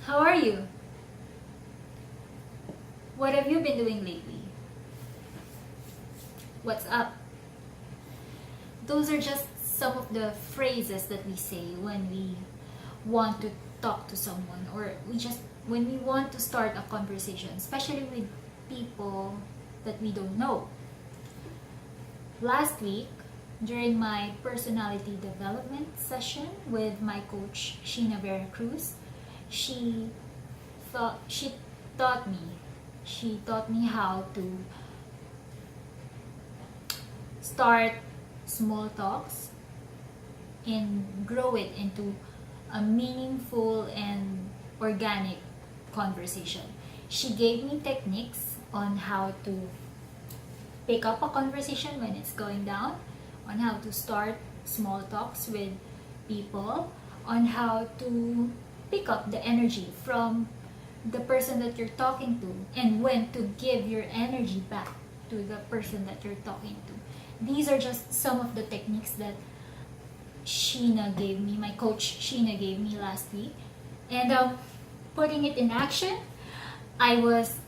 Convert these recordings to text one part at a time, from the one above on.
How are you? What have you been doing lately? What's up? Those are just some of the phrases that we say when we want to talk to someone, or when we want to start a conversation, especially with people that we don't know. Last week, during my personality development session with my coach Sheena Vera Cruz, she thought she taught me she taught me how to start small talks and grow it into a meaningful and organic conversation. She gave me techniques on how to pick up a conversation when it's going down, on how to start small talks with people, on how to pick up the energy from the person that you're talking to, and when to give your energy back to the person that you're talking to. These are just some of the techniques that my coach Sheena gave me last week. And putting it in action, I was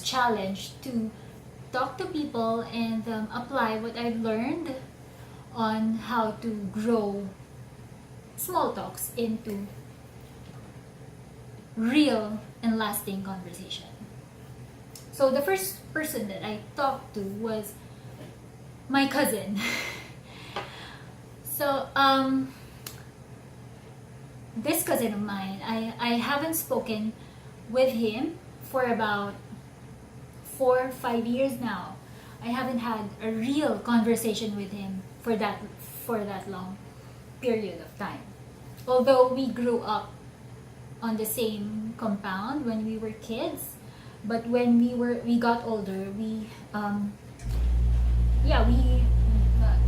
challenged to talk to people and apply what I've learned on how to grow small talks into real and lasting conversation. So the first person that I talked to was my cousin. So this cousin of mine, I haven't spoken with him for about 4 or 5 years now. I haven't had a real conversation with him for that long period of time. Although we grew up on the same compound when we were kids, but when we got older, we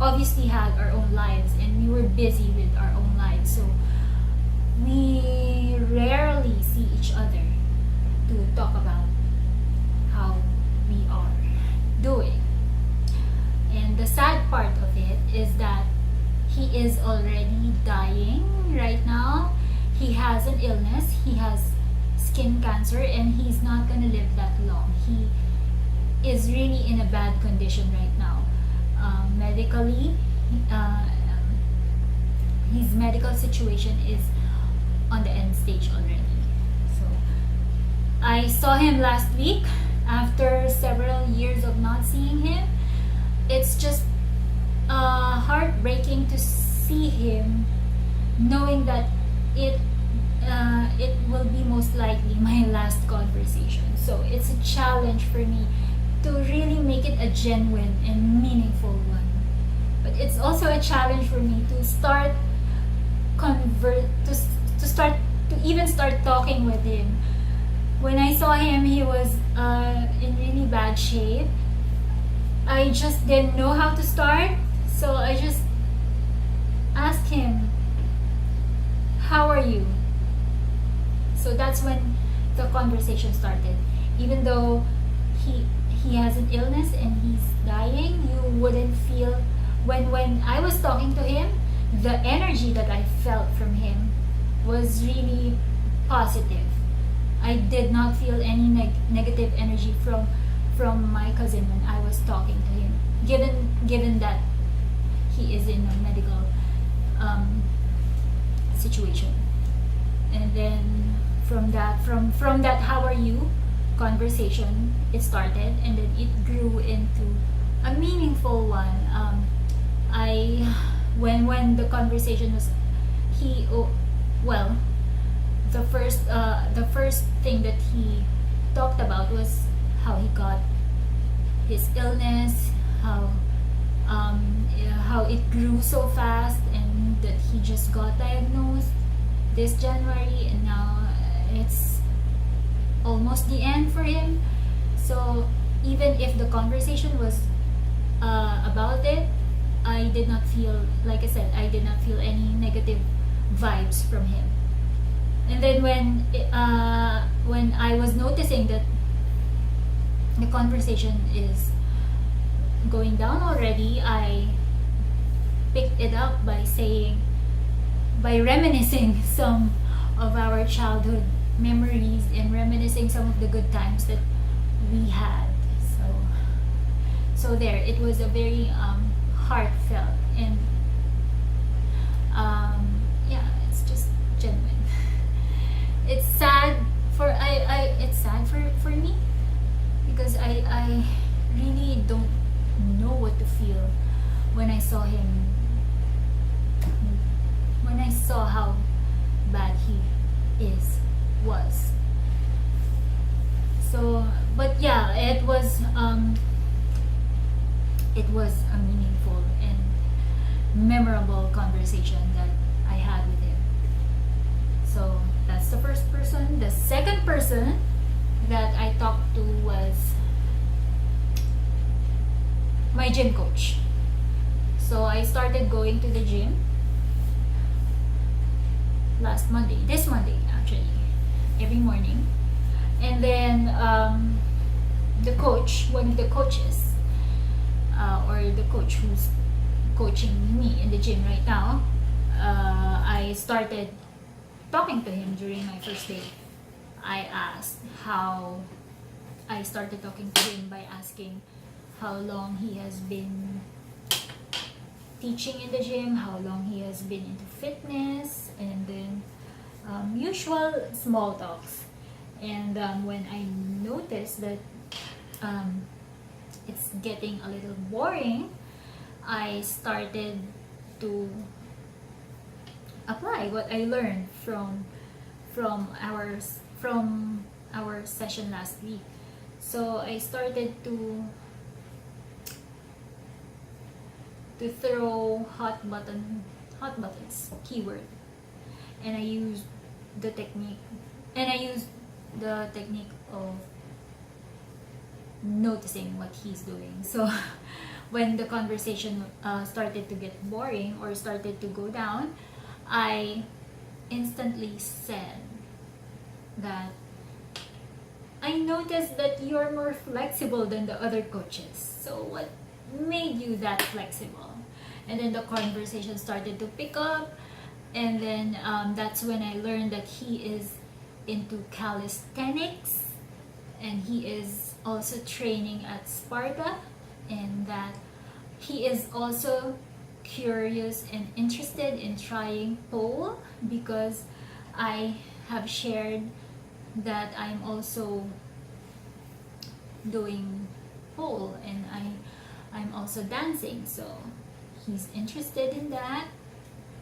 obviously had our own lives and we were busy with our own lives, so we rarely see each other to talk about how we are doing. And the sad part of it is that he is already dying right now. He has an illness, he has skin cancer, and he's not gonna live that long. He is really in a bad condition right now. Medically, his medical situation is on the end stage already. So I saw him last week after several years of not seeing him. It's just heartbreaking to see him, knowing that it will be most likely my last conversation. So it's a challenge for me to really make it a genuine and meaningful one. But it's also a challenge for me to start even start talking with him. When I saw him, he was in really bad shape. I just didn't know how to start, so I just asked him, "How are you?" So that's when the conversation started. Even though he has an illness and he's dying, you wouldn't feel when I was talking to him, the energy that I felt from him was really positive. I did not feel any negative energy from my cousin when I was talking to him, given that he is in a medical situation. And then from that "how are you" conversation, it started, and then it grew into a meaningful one. When the conversation was, the first thing that he talked about was how he got his illness, how it grew so fast, and that he just got diagnosed this January, and now it's almost the end for him. So even if the conversation was about it, I did not feel, like I said, I did not feel any negative vibes from him. And then when I was noticing that the conversation is going down already, I picked it up by reminiscing some of our childhood memories and reminiscing some of the good times that we had. So there, it was a very heartfelt and yeah, it's just genuine. It's sad it's sad for me because I really don't know what to feel when I saw him, when I saw how bad he was. So, but yeah, it was a meaningful and memorable conversation that I had with him. So that's the first person. The second person that I talked to was my gym coach. So I started going to the gym this Monday actually, every morning. And then one of the coaches, or the coach who's coaching me in the gym right now, I started talking to him during my first day. I started talking to him by asking how long he has been teaching in the gym, how long he has been into fitness, and then usual small talks. And when I noticed that it's getting a little boring, I started to apply what I learned from our session last week. So I started to throw hot buttons keyword, and I used the technique of noticing what he's doing. So when the conversation started to get boring or started to go down, I instantly said that I noticed that you're more flexible than the other coaches. So what made you that flexible? And then the conversation started to pick up, and then that's when I learned that he is into calisthenics, and he is also training at Sparta, and that he is also curious and interested in trying pole, because I have shared that I'm also doing pole and I'm also dancing, so he's interested in that.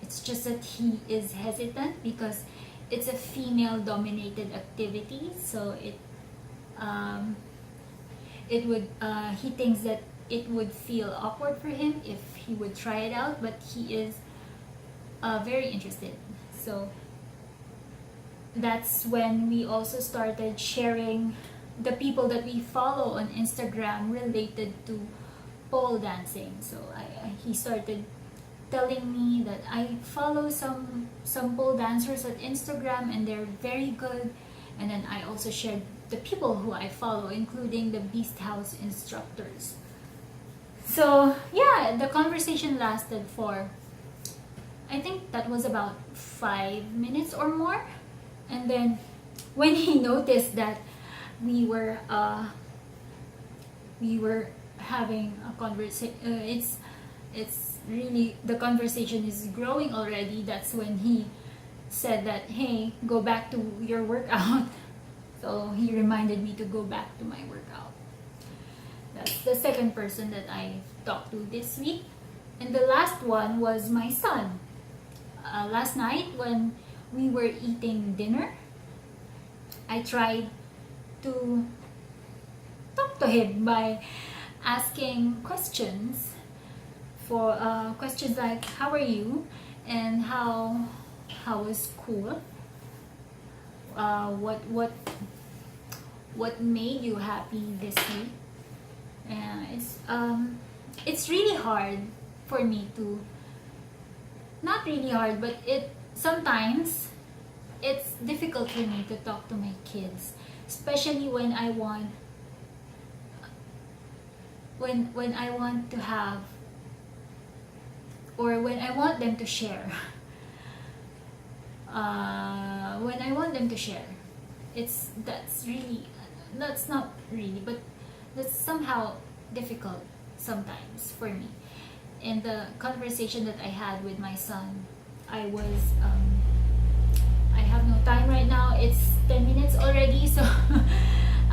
It's just that he is hesitant because it's a female dominated activity, so he thinks that it would feel awkward for him if he would try it out, but he is very interested. So that's when we also started sharing the people that we follow on Instagram related to pole dancing. So he started telling me that I follow some pole dancers on Instagram and they're very good. And then I also shared the people who I follow, including the Beast House instructors. So yeah, the conversation lasted for, I think that was about 5 minutes or more. And then when he noticed that we were having a conversation, it's really, the conversation is growing already. That's when he said that, hey, go back to your workout. So he reminded me to go back to my workout. That's the second person that I talked to this week. And the last one was my son. Last night when we were eating dinner, I tried to talk to him by asking questions questions like, how are you, and how was school, what made you happy this week. And it's really hard for me to, not really hard, but sometimes it's difficult for me to talk to my kids, especially when I want to have, or when I want them to share. When them to share. That's not really, but that's somehow difficult sometimes for me. In the conversation that I had with my son, I was